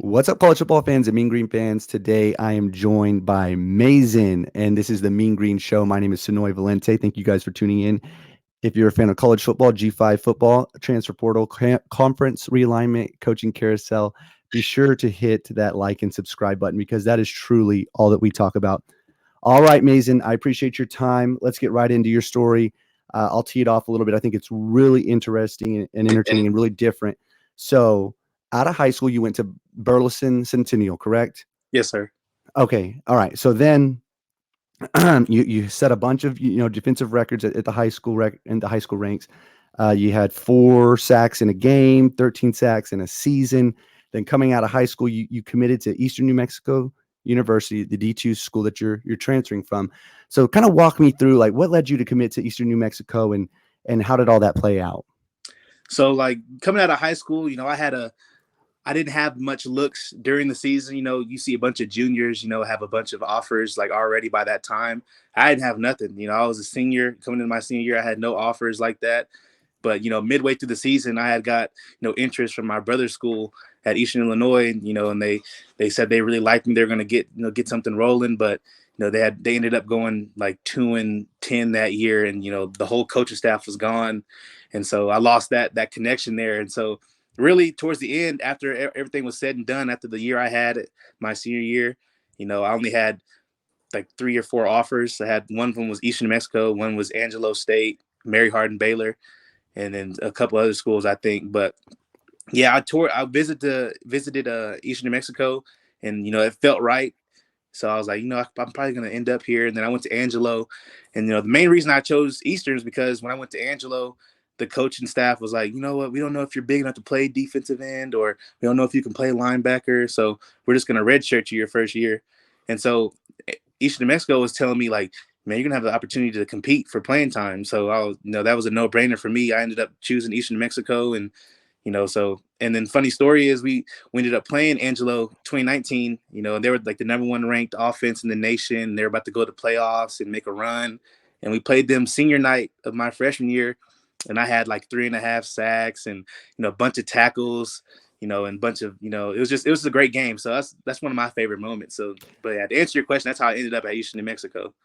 What's up, college football fans and Mean Green fans? Today I am joined by Mazin, and this is the Mean Green Show. My name is Sonoy Valente. Thank you guys for tuning in. If you're a fan of college football, G5 football, transfer portal, conference realignment, coaching carousel, be sure to hit that like and subscribe button because that is truly all that we talk about. All right, Mazin, I appreciate your time. Let's get right into your story. I'll tee it off a little bit. I think it's really interesting and entertaining and really different. So, out of high school, you went to Burleson Centennial, correct? Yes, sir. Okay. All right. So then you set a bunch of defensive records at the high school in the high school ranks. You had 4 sacks in a game, 13 sacks in a season. Then coming out of high school, you committed to Eastern New Mexico University, the D2 school that you're transferring from. So kind of walk me through like what led you to commit to Eastern New Mexico and how did all that play out? So like coming out of high school, I didn't have much looks during the season. You see a bunch of juniors, have a bunch of offers like already by that time. I didn't have nothing. I was a senior coming into my senior year. I had no offers like that. But, midway through the season, I had got, interest from my brother's school at Eastern Illinois, and they said they really liked me. They're going to get something rolling. But, they ended up going like 2-10 that year. And, the whole coaching staff was gone. And so I lost that connection there. And so really towards the end, after everything was said and done, after the year I had my senior year, I only had like 3 or 4 offers. I had one of them was Eastern New Mexico, one was Angelo State, Mary Hardin Baylor, and then a couple other schools, I think. But yeah, I visited Eastern New Mexico, and it felt right. So I was like, I'm probably gonna end up here. And then I went to Angelo, and the main reason I chose Eastern is because when I went to Angelo, the coaching staff was like, you know what, we don't know if you're big enough to play defensive end, or we don't know if you can play linebacker. So we're just gonna redshirt you your first year. And so Eastern New Mexico was telling me like, man, you're gonna have the opportunity to compete for playing time. So I was, that was a no-brainer for me. I ended up choosing Eastern New Mexico, and so and then funny story is we ended up playing Angelo 2019, and they were like the #1 ranked offense in the nation. They were about to go to playoffs and make a run, and we played them senior night of my freshman year, and I had like 3.5 sacks and a bunch of tackles, and a bunch of it was a great game. So that's one of my favorite moments. So, but yeah, to answer your question, that's how I ended up at Eastern New Mexico.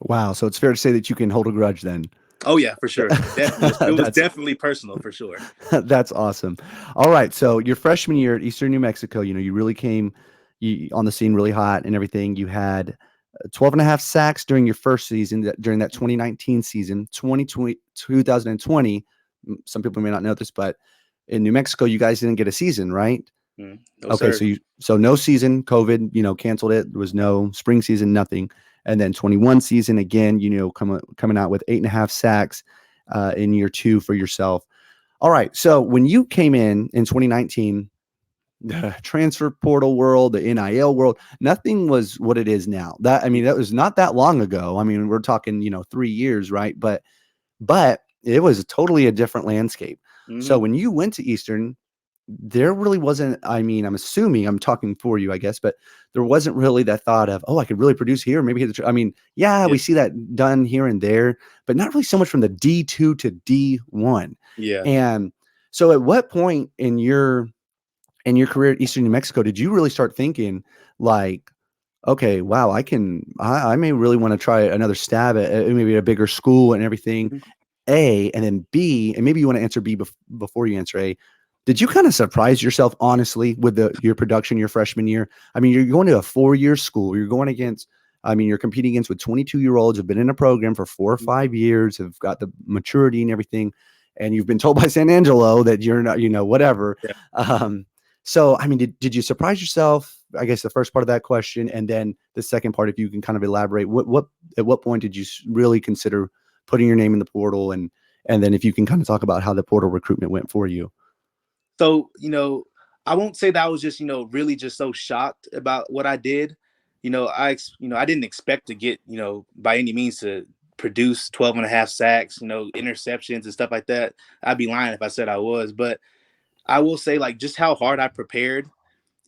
Wow. So it's fair to say that you can hold a grudge then. Oh yeah, for sure. Definitely, it was That's definitely personal for sure. That's awesome. All right. So your freshman year at Eastern New Mexico, you really came on the scene really hot and everything. You had 12 and a half sacks during your first season, during that 2019 season, 2020. Some people may not know this, but in New Mexico, you guys didn't get a season, right? No, Okay. sir. So no season, COVID, canceled it. There was no spring season, nothing. And then 21 season again, coming out with 8.5 sacks in year 2 for yourself. All right. So when you came in 2019, the transfer portal world, the NIL world, nothing was what it is now. That was not that long ago. I mean, we're talking, 3 years, right? But it was totally a different landscape. So Mm-hmm. when you went to Eastern, there really wasn't, I'm assuming I'm talking for you, I guess, but there wasn't really that thought of, oh, I could really produce here. Maybe hit yeah, Yeah. we see that done here and there, but not really so much from the D2 to D1. Yeah. And so at what point in your career at Eastern New Mexico did you really start thinking like, okay, wow, I may really want to try another stab at maybe a bigger school and everything, Mhm. A, and then B, and maybe you want to answer B before you answer A. Did you kind of surprise yourself, honestly, with your production your freshman year? I mean, you're going to a 4-year school. You're going against, you're competing against with 22-year-olds who've been in a program for 4 or 5 years, have got the maturity and everything, and you've been told by San Angelo that you're not, whatever. Yeah. So, did you surprise yourself? I guess the first part of that question, and then the second part, if you can kind of elaborate, what at what point did you really consider putting your name in the portal, and then if you can kind of talk about how the portal recruitment went for you. So, I won't say that I was just, really just so shocked about what I did. I didn't expect to get, by any means to produce 12.5 sacks, interceptions and stuff like that. I'd be lying if I said I was, but I will say like just how hard I prepared,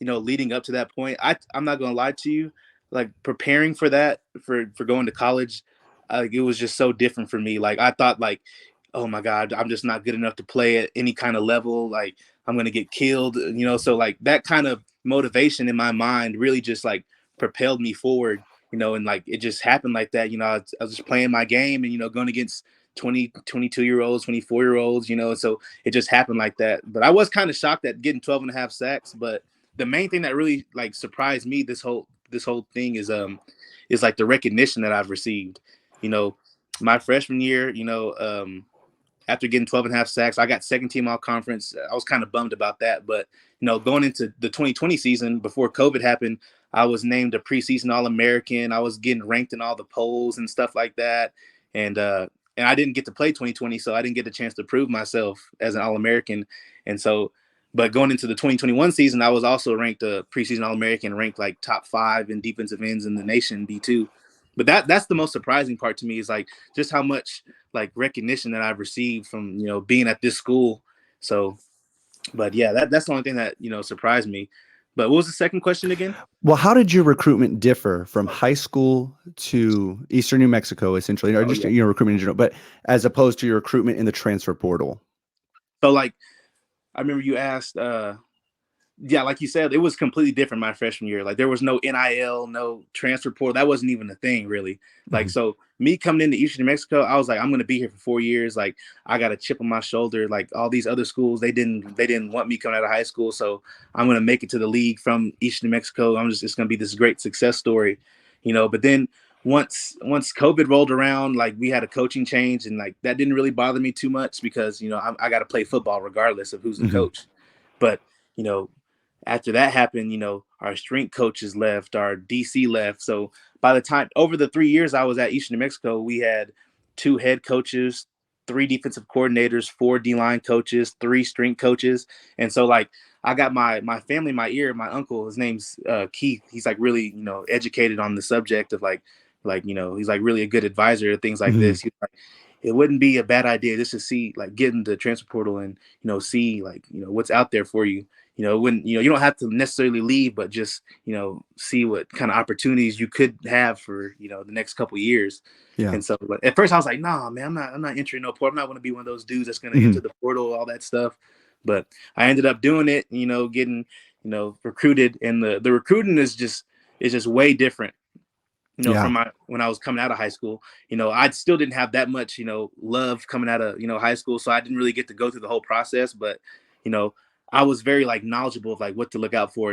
leading up to that point. I'm not going to lie to you, like preparing for that, for going to college, it was just so different for me. Like I thought like, oh my God, I'm just not good enough to play at any kind of level. Like I'm going to get killed, so like that kind of motivation in my mind really just like propelled me forward, and like it just happened like that. I was just playing my game and, going against 20, 22-year olds, 24-year olds, so it just happened like that. But I was kind of shocked at getting 12 and a half sacks. But the main thing that really like surprised me this whole thing is like the recognition that I've received. My freshman year, after getting 12 and a half sacks, I got second team all conference. I was kind of bummed about that. But, going into the 2020 season before COVID happened, I was named a preseason All-American. I was getting ranked in all the polls and stuff like that. And I didn't get to play 2020, so I didn't get a chance to prove myself as an All-American. And so, but going into the 2021 season, I was also ranked a preseason All-American, ranked like top 5 in defensive ends in the nation, D2. But that's the most surprising part to me, is like just how much like recognition that I've received from, being at this school. So, but yeah, that's the only thing that, surprised me. But what was the second question again? Well, how did your recruitment differ from high school to Eastern New Mexico, essentially, or just, Yeah. Recruitment in general, but as opposed to your recruitment in the transfer portal? So like, I remember you asked, yeah, like you said, it was completely different my freshman year. Like there was no NIL, no transfer portal. That wasn't even a thing really. Like, so me coming into Eastern New Mexico, I was like, I'm going to be here for 4 years. Like I got a chip on my shoulder. Like all these other schools, they didn't want me coming out of high school. So I'm going to make it to the league from Eastern New Mexico. It's going to be this great success story, but then once COVID rolled around, like we had a coaching change, and like that didn't really bother me too much because, I got to play football regardless of who's the coach. But, after that happened, our strength coaches left, our DC left. So by the time over the 3 years I was at Eastern New Mexico, we had 2 head coaches, 3 defensive coordinators, 4 D-line coaches, 3 strength coaches. And so like I got my family in my ear. My uncle, his name's Keith. He's like really, educated on the subject of like, he's like really a good advisor, things like this. He's like, it wouldn't be a bad idea just to see like get in the transfer portal and, see like, what's out there for you. When, you don't have to necessarily leave, but just, see what kind of opportunities you could have for, the next couple of years. Yeah. And so but at first I was like, nah, man, I'm not entering no portal. I'm not going to be one of those dudes that's going to enter the portal, all that stuff. But I ended up doing it, getting, recruited, and the recruiting is just way different. From when I was coming out of high school, I still didn't have that much, love coming out of, high school. So I didn't really get to go through the whole process, but, I was very like knowledgeable of like what to look out for,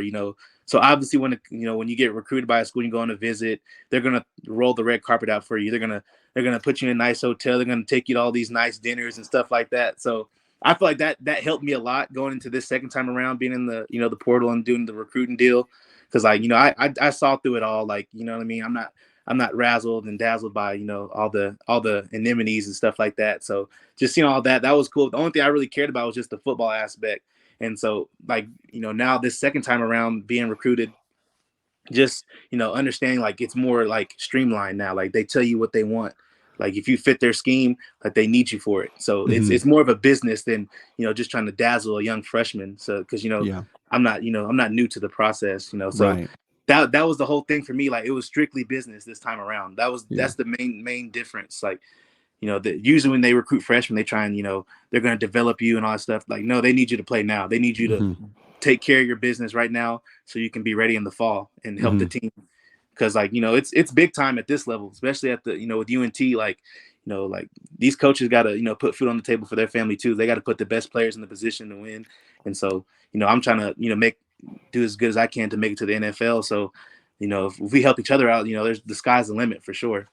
So obviously when you get recruited by a school, you go on a visit, they're going to roll the red carpet out for you. They're going to put you in a nice hotel. They're going to take you to all these nice dinners and stuff like that. So I feel like that helped me a lot going into this second time around, being in the, the portal and doing the recruiting deal. Cause like, I saw through it all. Like, you know what I mean? I'm not razzled and dazzled by, all the anemones and stuff like that. So just seeing all that was cool. The only thing I really cared about was just the football aspect. And so like, now this second time around being recruited, just, understanding like it's more like streamlined now. Like they tell you what they want. Like if you fit their scheme, like they need you for it. So it's more of a business than, just trying to dazzle a young freshman. So, cause I'm not new to the process, so Right. that was the whole thing for me. Like it was strictly business this time around. That's the main difference. Like, usually when they recruit freshmen, they try and, they're going to develop you and all that stuff. Like, no, they need you to play now. They need you to take care of your business right now so you can be ready in the fall and help the team. Cause like, it's big time at this level, especially at the, with UNT, like, like these coaches got to, put food on the table for their family too. They got to put the best players in the position to win. And so, I'm trying to, do as good as I can to make it to the NFL. So, if we help each other out, there's the sky's the limit for sure.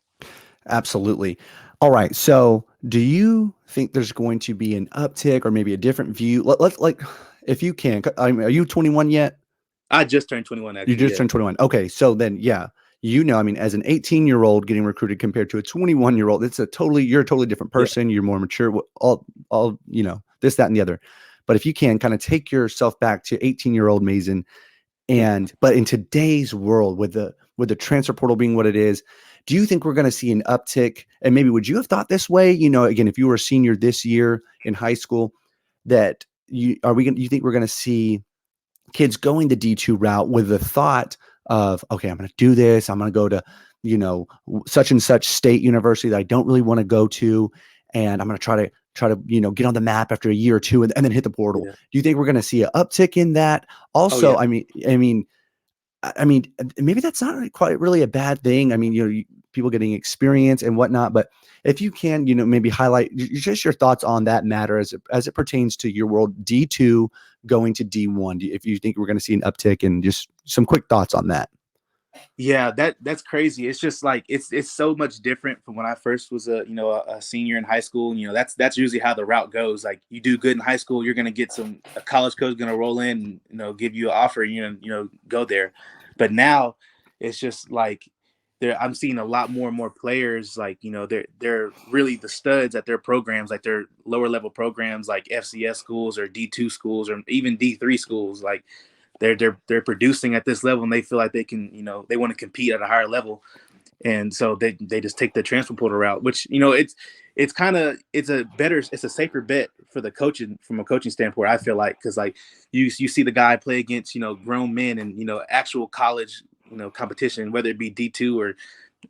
Absolutely. All right. So do you think there's going to be an uptick or maybe a different view? Let's like, if you can, are you 21 yet? I just turned 21. Actually, you just turned 21. Okay. So then, yeah, as an 18-year-old getting recruited compared to a 21-year-old, you're a totally different person. Yeah. You're more mature, all, this, that, and the other. But if you can kind of take yourself back to 18-year-old Mazin, but in today's world with the transfer portal being what it is, do you think we're going to see an uptick? And maybe would you have thought this way? Again, if you were a senior this year in high school, that you think we're going to see kids going the D2 route with the thought of, okay, I'm going to do this. I'm going to go to, such and such state university that I don't really want to go to. And I'm going to try to try to, get on the map after a year or two and then hit the portal. Yeah. Do you think we're going to see an uptick in that? Oh Also, yeah. I mean, maybe that's not quite really a bad thing. I mean, people getting experience and whatnot, but if you can, maybe highlight just your thoughts on that matter as it pertains to your world D2 going to D1. If you think we're going to see an uptick, and just some quick thoughts on that. Yeah, that's crazy. It's just like it's so much different from when I first was a senior in high school. That's usually how the route goes. Like you do good in high school, you're gonna get a college coach gonna roll in, and, give you an offer, go there. But now it's just like I'm seeing a lot more and more players like they're really the studs at their programs, like their lower level programs, like FCS schools or D2 schools or even D3 schools. Like they're producing at this level, and they feel like they can, they want to compete at a higher level, and so they just take the transfer portal route, which it's a safer bet for the coaching from a coaching standpoint. I feel like because like you see the guy play against grown men and actual college competition, whether it be D2 or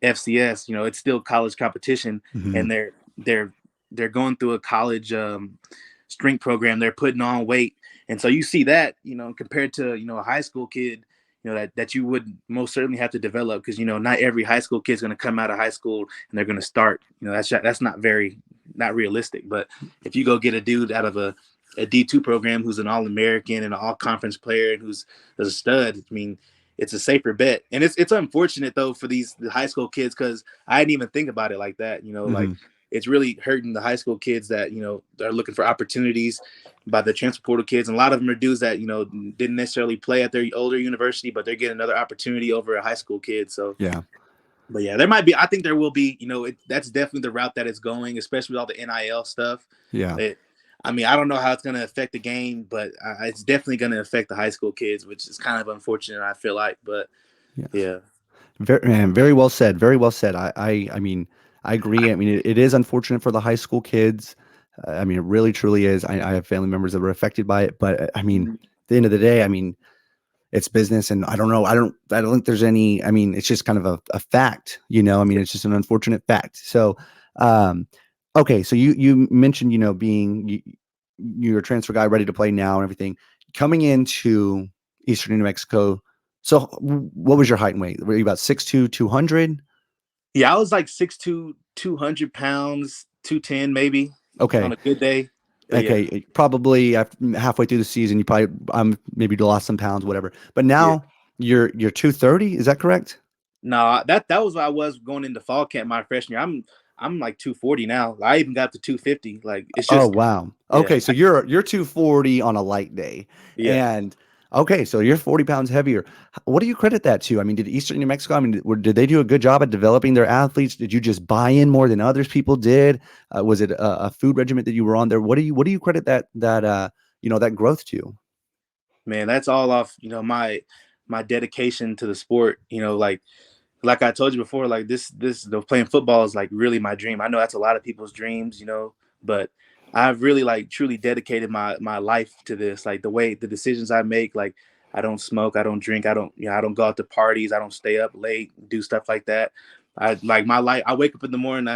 FCS, it's still college competition, Mhm. and they're going through a college strength program. They're putting on weight, and so you see that compared to a high school kid, that you would most certainly have to develop, because not every high school kid's going to come out of high school and they're going to start. That's not realistic. But if you go get a dude out of a D2 program who's an All-American and an all-conference player and who's a stud, I mean, it's a safer bet. And it's unfortunate though for the high school kids, because I didn't even think about it like that. Like Mhm. it's really hurting the high school kids that are looking for opportunities by the transfer portal kids, and a lot of them are dudes that didn't necessarily play at their older university, but they're getting another opportunity over a high school kid. So Yeah. but yeah, there might be. I think there will be. That's definitely the route that it's going, especially with all the NIL stuff. Yeah. I mean, I don't know how it's going to affect the game, but it's definitely going to affect the high school kids, which is kind of unfortunate, I feel like. But Yes. yeah, Very well said. Very well said. I mean, I agree. I mean, it is unfortunate for the high school kids. I mean, it really truly is. I have family members that were affected by it, but I mean, Mhm. at the end of the day, I mean, it's business, and I don't know. I don't think there's any. I mean, it's just kind of a fact. I mean, it's just an unfortunate fact. So, um, okay. So you mentioned being you're a transfer guy ready to play now and everything, coming into Eastern New Mexico. So what was your height and weight? Were you about 6'2", 200? Yeah, I was like 6'2", 200 pounds, 210 maybe on Okay. a good day. But yeah, Okay. Probably halfway through the season, you probably maybe lost some pounds, whatever. But yeah. now you're 230. Is that correct? No, that was what I was going into fall camp my freshman year. I'm like 240 now. I even got to 250. Like it's Oh, just wow. yeah, Okay, so you're 240 on a light day. yeah. And okay, so you're 40 pounds heavier. What do you credit that to? I mean, did Eastern New Mexico, I mean, did they do a good job at developing their athletes? Did you just buy in more than others people did? Was it a food regiment that you were on there? What do you credit that growth to? Man, that's all off, my dedication to the sport. Like I told you before, like playing football is like really my dream. I know that's a lot of people's dreams, but I've really like truly dedicated my life to this. Like the decisions I make, like I don't smoke, I don't drink, I don't go out to parties, I don't stay up late, do stuff like that. I like my life. I wake up in the morning,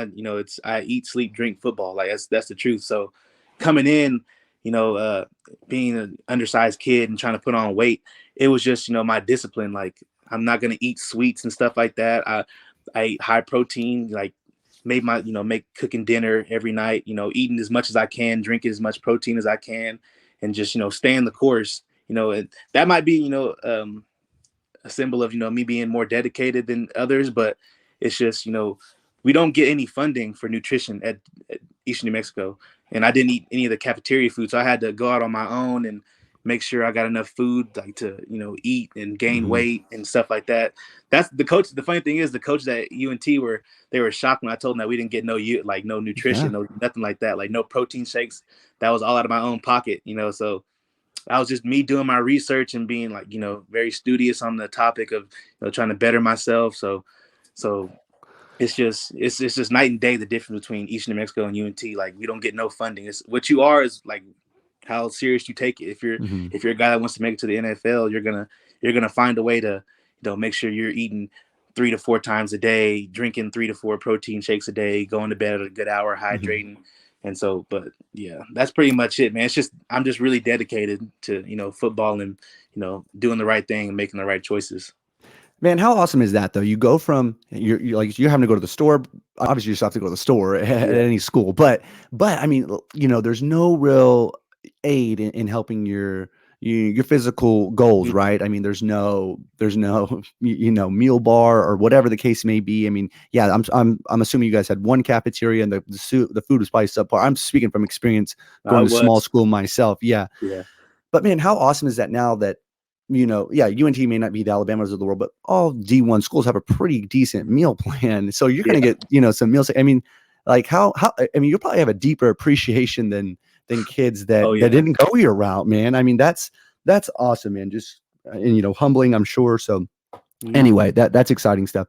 I eat, sleep, drink football. Like that's the truth. So coming in, you know, uh, being an undersized kid and trying to put on weight, it was just my discipline. Like I'm not gonna eat sweets and stuff like that. I eat high protein, like make cooking dinner every night, eating as much as I can, drinking as much protein as I can, and just staying the course. And that might be a symbol of me being more dedicated than others, but it's just we don't get any funding for nutrition at Eastern New Mexico, and I didn't eat any of the cafeteria food, so I had to go out on my own and make sure I got enough food, like to eat and gain Hmm. weight and stuff like that. That's the coach. The funny thing is, the coaches at UNT were shocked when I told them that we didn't get no Yeah. nutrition, no nothing like that, like no protein shakes. That was all out of my own pocket, so I was just me doing my research and being like, very studious on the topic of, trying to better myself. So it's just night and day, the difference between Eastern New Mexico and UNT. Like we don't get no funding. It's what you are is like how serious you take it. If you're Hmm. if you're a guy that wants to make it to the NFL, you're gonna find a way to make sure you're eating 3 to 4 times a day, drinking 3 to 4 protein shakes a day, going to bed at a good hour, Hmm. hydrating, And so, but yeah, that's pretty much it, man. It's just I'm just really dedicated to football and doing the right thing and making the right choices. Man, how awesome is that though? You go from you're like you're having to go to the store. Obviously, you just have to go to the store at Yeah. any school, but I mean, there's no real aid in helping your physical goals, Mhm. right? I mean, there's no meal bar or whatever the case may be. I mean, yeah, I'm assuming you guys had one cafeteria and the food was probably subpar. I'm speaking from experience I going to small was. school myself. Yeah, Yeah. but man, how awesome is that now that, yeah, UNT may not be the Alabamas of the world, but all D1 schools have a pretty decent meal plan. So you're Yeah. going to get, some meals. I mean, like I mean, you'll probably have a deeper appreciation than kids Oh that yeah. didn't go your route, man. I mean, that's awesome, man. Just, and, humbling, I'm sure. So Mhm. anyway, that's exciting stuff.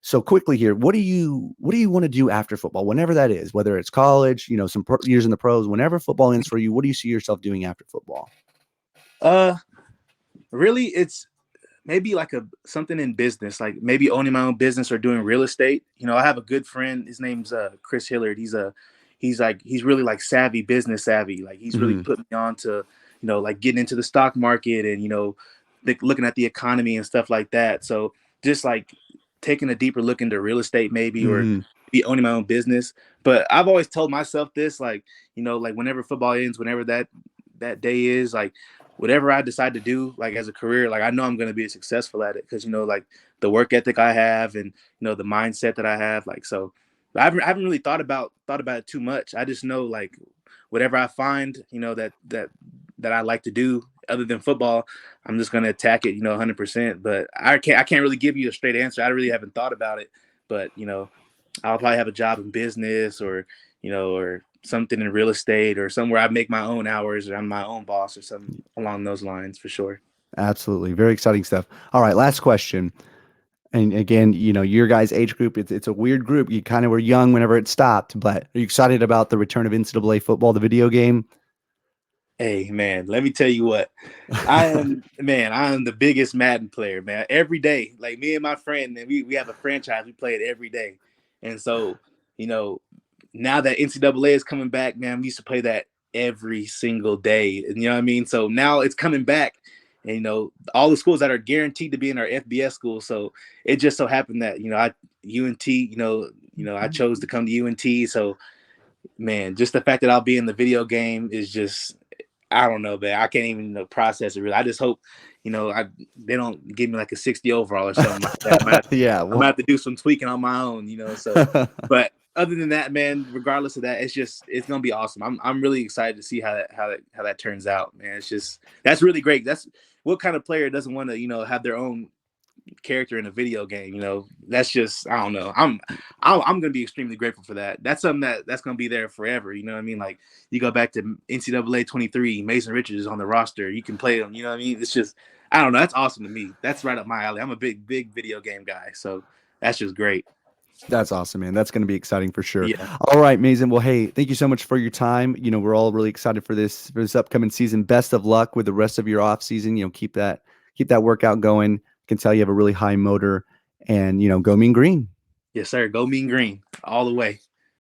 So quickly here, what do you want to do after football, whenever that is, whether it's college, some years in the pros, whenever football ends for you, what do you see yourself doing after football? Uh, Really, it's maybe like a something in business, like maybe owning my own business or doing real estate. I have a good friend. His name's Chris Hillard. He's really like savvy, business savvy. Like he's really Mhm. put me on to like getting into the stock market and looking at the economy and stuff like that. So just like taking a deeper look into real estate maybe, or Mhm. be owning my own business. But I've always told myself this, like like whenever football ends, whenever that day is, like whatever I decide to do, like as a career, like I know I'm going to be successful at it because like the work ethic I have and the mindset that I have, like so. I haven't really thought about it too much. I just know like whatever I find, that I like to do other than football, I'm just going to attack it, 100%. But I can't really give you a straight answer. I really haven't thought about it, but I'll probably have a job in business or or something in real estate or somewhere I make my own hours or I'm my own boss or something along those lines for sure. Absolutely. Very exciting stuff. All right, last question. And again, your guys' age group, it's a weird group. You kind of were young whenever it stopped, but are you excited about the return of NCAA football, the video game? Hey man, let me tell you what. I am the biggest Madden player, man. Every day, like me and my friend, and we have a franchise, we play it every day. And so, you know, now that NCAA is coming back, man, we used to play that every single day. And you know what I mean? So now it's coming back. And all the schools that are guaranteed to be in our FBS school. So it just so happened that, I UNT, I chose to come to UNT. So man, just the fact that I'll be in the video game is just, I don't know, man. I can't even process it really. I just hope, they don't give me like a 60 overall or something like that. Yeah. I'm gonna Well, have to do some tweaking on my own, So, but other than that, man, regardless of that, it's gonna be awesome. I'm really excited to see how that turns out, man. It's just that's really great. That's what kind of player doesn't want to have their own character in a video game. That's just I don't know. I'm gonna be extremely grateful for that. That's something that's gonna be there forever. You know what I mean? Like you go back to NCAA 23, Mazin Richards is on the roster. You can play him. You know what I mean? It's just I don't know. That's awesome to me. That's right up my alley. I'm a big video game guy, so that's just great. that's awesome, man. That's going to be exciting for sure. Yeah. All right, Mason. Well, hey, thank you so much for your time. We're all really excited for this upcoming season. Best of luck with the rest of your off season. Keep that workout going. I can tell you have a really high motor, and go Mean Green. Yes, sir. Go Mean Green all the way.